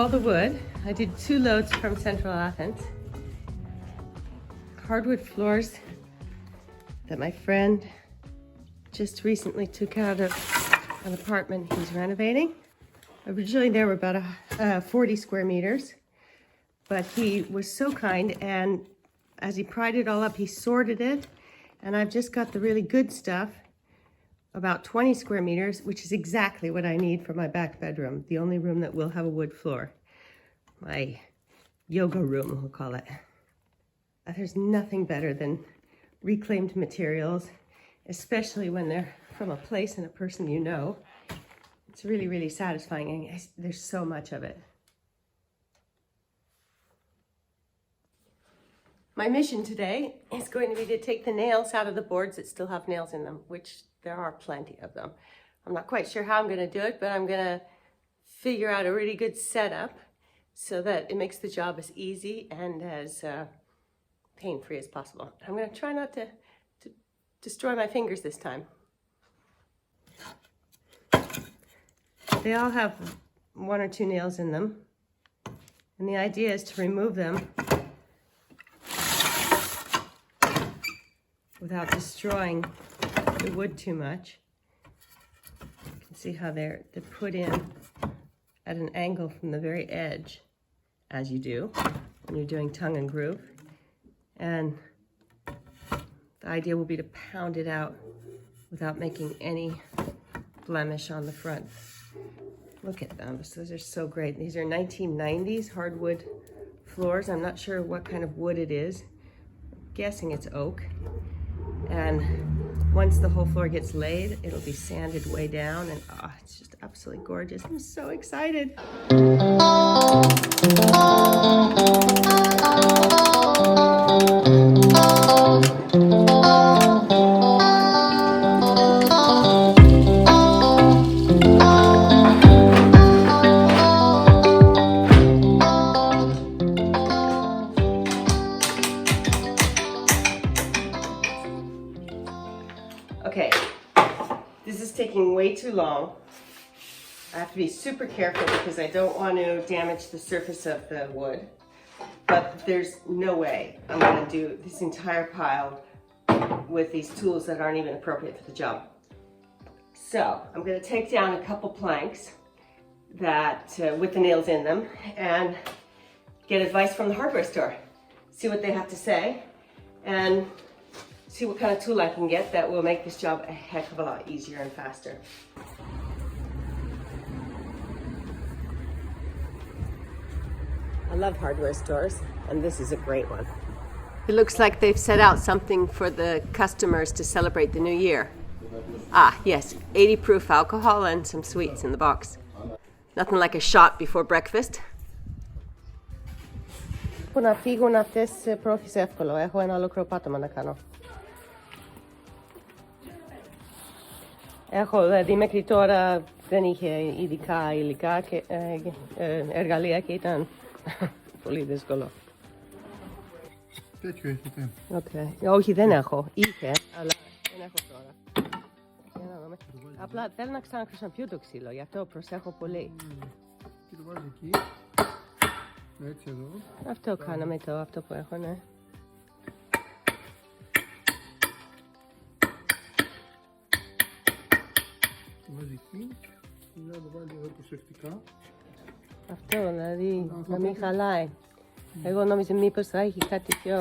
all the wood. I did 2 loads from Central Athens. Hardwood floors that my friend just recently took out of an apartment he's renovating. Originally there were about 40 square meters, but he was so kind, and as he pried it all up, he sorted it, and I've just got the really good stuff, about 20 square meters, which is exactly what I need for my back bedroom, the only room that will have a wood floor. My yoga room, we'll call it. There's nothing better than reclaimed materials, especially when they're from a place and a person you know. It's really, really satisfying, and there's so much of it. My mission today is going to be to take the nails out of the boards that still have nails in them, which there are plenty of them. I'm not quite sure how I'm going to do it, but I'm going to figure out a really good setup so that it makes the job as easy and as pain-free as possible. I'm going to try not to destroy my fingers this time. They all have 1 or 2 nails in them, and the idea is to remove them without destroying the wood too much. You can see how they're put in at an angle from the very edge, as you do when you're doing tongue and groove. And the idea will be to pound it out without making any blemish on the front. Look at them, those are so great. These are 1990s hardwood floors. I'm not sure what kind of wood it is. I'm guessing it's oak. And once the whole floor gets laid, it'll be sanded way down, and it's just absolutely gorgeous. I'm so excited. Okay, this is taking way too long. I have to be super careful because I don't want to damage the surface of the wood. But there's no way I'm going to do this entire pile with these tools that aren't even appropriate for the job. So I'm going to take down a couple planks that with the nails in them and get advice from the hardware store. See what they have to say and see what kind of tool I can get that will make this job a heck of a lot easier and faster. I love hardware stores, and this is a great one. It looks like they've set out something for the customers to celebrate the new year. Ah, yes, 80 proof alcohol and some sweets in the box. Nothing like a shot before breakfast. Που να φύγουν αυτές πρόχεις εύκολο. Έχω ένα ολόκληρο πάτωμα να κάνω. Έχω, δηλαδή μέχρι τώρα δεν είχε ειδικά υλικά και εργαλεία και ήταν πολύ δύσκολο. Τέτοιο έχετε. Okay. Όχι, δεν έχω. Είχε, αλλά δεν έχω τώρα. Απλά θέλω να ξαναχρησιμοποιώ το ξύλο, γι' αυτό προσέχω πολύ. Και το βάζει εκεί. Έτσι εδώ. Αυτό κάναμε αυτό που έχω, ναι. Το βάζει εκεί. Να το βάλει εδώ προσεκτικά. Αυτό, δηλαδή να μην χαλάει. Εγώ νόμιζα μήπως θα έχει κάτι πιο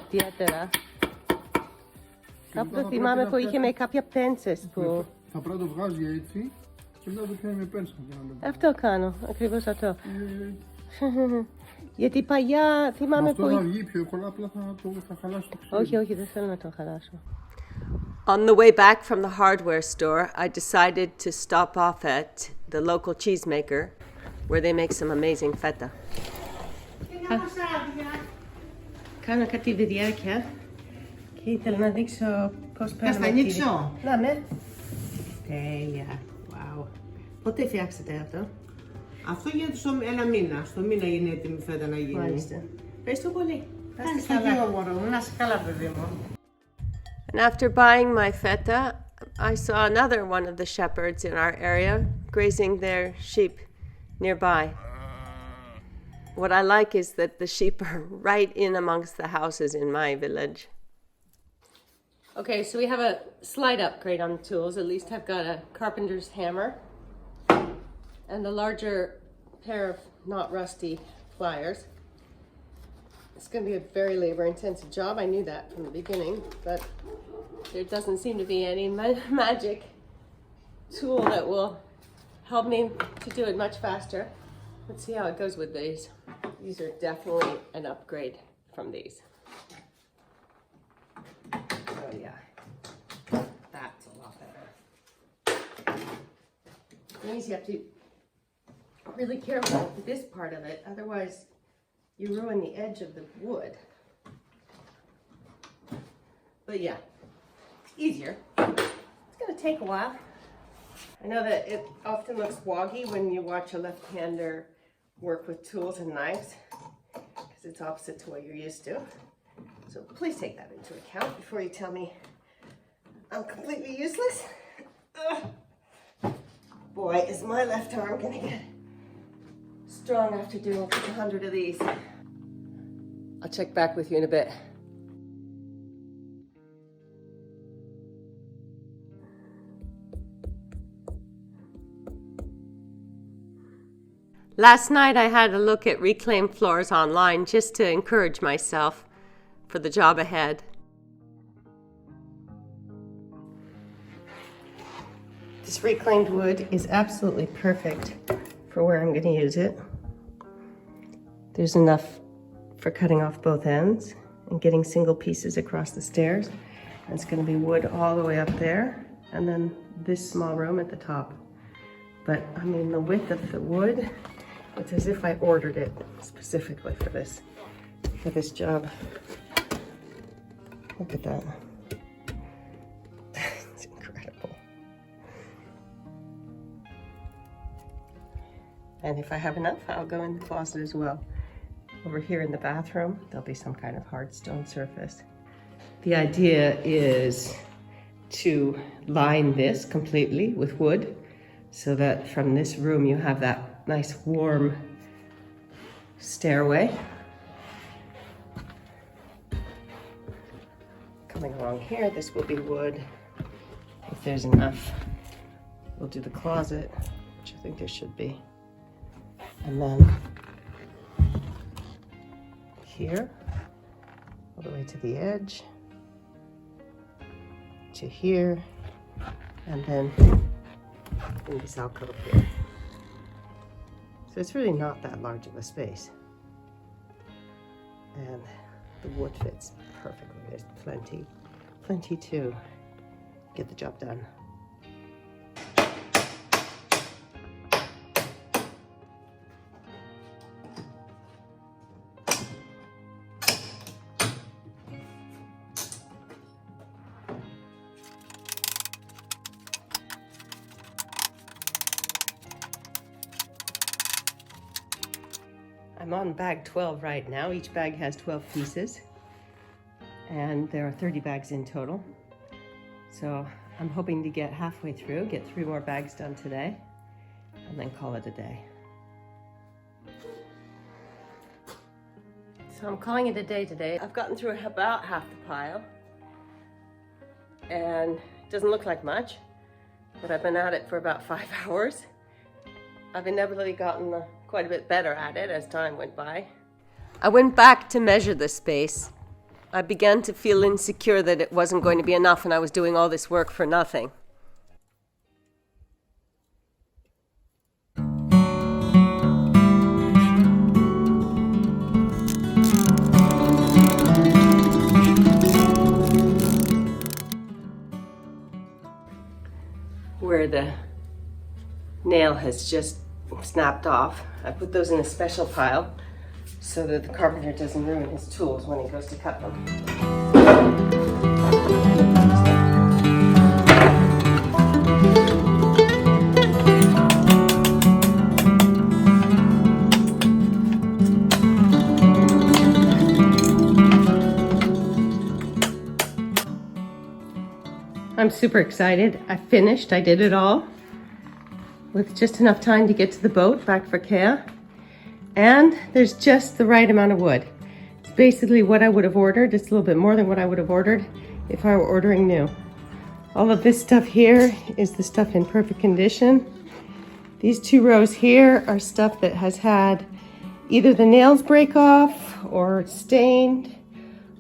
ιδιαίτερα. Κάπου το θυμάμαι που είχε με κάποια πέντσες που... Θα πρέπει να το βγάζει έτσι και μετά το πιάνει με πένσα. Αυτό κάνω, ακριβώς αυτό. Γιατί παλιά θυμάμαι που... Αυτό θα βγει πιο εύκολα, απλά θα χαλάσει το ξύλο. Όχι, όχι, δεν θέλω να το χαλάσω. On the way back from the hardware store, I decided to stop off at the local cheesemaker where they make some amazing feta. Κάνω κάτι βιντεάκια και ήθελα να δείξω πώς παίρνουμε. Θα ανοίξω. Να με. Τέλεια. Wow. Πότε φτιάξετε αυτό? Αυτό γίνεται στο ένα μήνα. Στο μήνα είναι έτοιμη φέτα να γίνει. Μάλιστα. Ευχαριστώ πολύ. Ευχαριστώ και μωρό μου. Να είσαι καλά, παιδί μου. And after buying my feta, I saw another one of the shepherds in our area grazing their sheep nearby. What I like is that the sheep are right in amongst the houses in my village. Okay, so we have a slight upgrade on the tools. At least I've got a carpenter's hammer and a larger pair of not rusty pliers. It's going to be a very labor-intensive job. I knew that from the beginning, but there doesn't seem to be any magic tool that will help me to do it much faster. Let's see how it goes with these. These are definitely an upgrade from these. Oh yeah, that's a lot better. These you have to be really careful with this part of it, otherwise you ruin the edge of the wood. But yeah, it's easier. It's gonna take a while. I know that it often looks woggy when you watch a left-hander work with tools and knives, because it's opposite to what you're used to. So please take that into account before you tell me I'm completely useless. Ugh. Boy, is my left arm gonna get strong after doing 100 of these. I'll check back with you in a bit. Last night I had a look at reclaimed floors online just to encourage myself for the job ahead. This reclaimed wood is absolutely perfect for where I'm going to use it. There's enough for cutting off both ends and getting single pieces across the stairs. And it's going to be wood all the way up there, and then this small room at the top. But I mean, the width of the wood, it's as if I ordered it specifically for this job. Look at that. It's incredible. And if I have enough, I'll go in the closet as well. Over here in the bathroom, there'll be some kind of hard stone surface. The idea is to line this completely with wood so that from this room you have that nice warm stairway. Coming along here, this will be wood. If there's enough, we'll do the closet, which I think there should be. And then here, all the way to the edge, to here, and then in this alcove here. So it's really not that large of a space. And the wood fits perfectly. There's plenty to get the job done. I'm on bag 12 right now. Each bag has 12 pieces, and there are 30 bags in total. So I'm hoping to get halfway through, get 3 more bags done today, and then call it a day. So I'm calling it a day today. I've gotten through about half the pile, and it doesn't look like much, but I've been at it for about 5 hours. I've inevitably gotten quite a bit better at it as time went by. I went back to measure the space. I began to feel insecure that it wasn't going to be enough and I was doing all this work for nothing. Where the nail has just snapped off, I put those in a special pile so that the carpenter doesn't ruin his tools when he goes to cut them. I'm super excited. I finished. I did it all with just enough time to get to the boat back for Kea. And there's just the right amount of wood. It's basically what I would have ordered. It's a little bit more than what I would have ordered if I were ordering new. All of this stuff here is the stuff in perfect condition. These 2 rows here are stuff that has had either the nails break off or stained,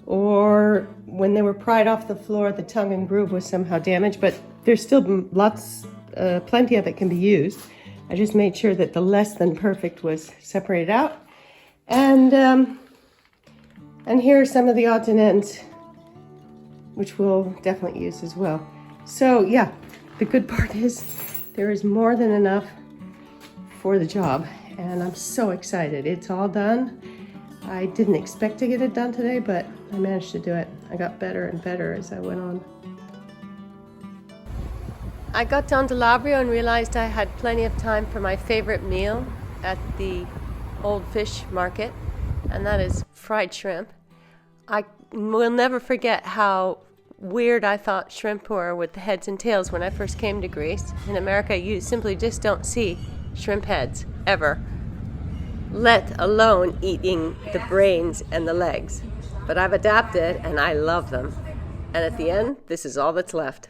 or when they were pried off the floor, the tongue and groove was somehow damaged, but there's still plenty of it can be used. I just made sure that the less than perfect was separated out. And here are some of the odds and ends, which we'll definitely use as well. So yeah, the good part is there is more than enough for the job, and I'm so excited. It's all done. I didn't expect to get it done today, but I managed to do it. I got better and better as I went on. I got down to Labrio and realized I had plenty of time for my favorite meal at the old fish market, and that is fried shrimp. I will never forget how weird I thought shrimp were with the heads and tails when I first came to Greece. In America, you simply just don't see shrimp heads, ever, let alone eating the brains and the legs. But I've adapted and I love them. And at the end, this is all that's left.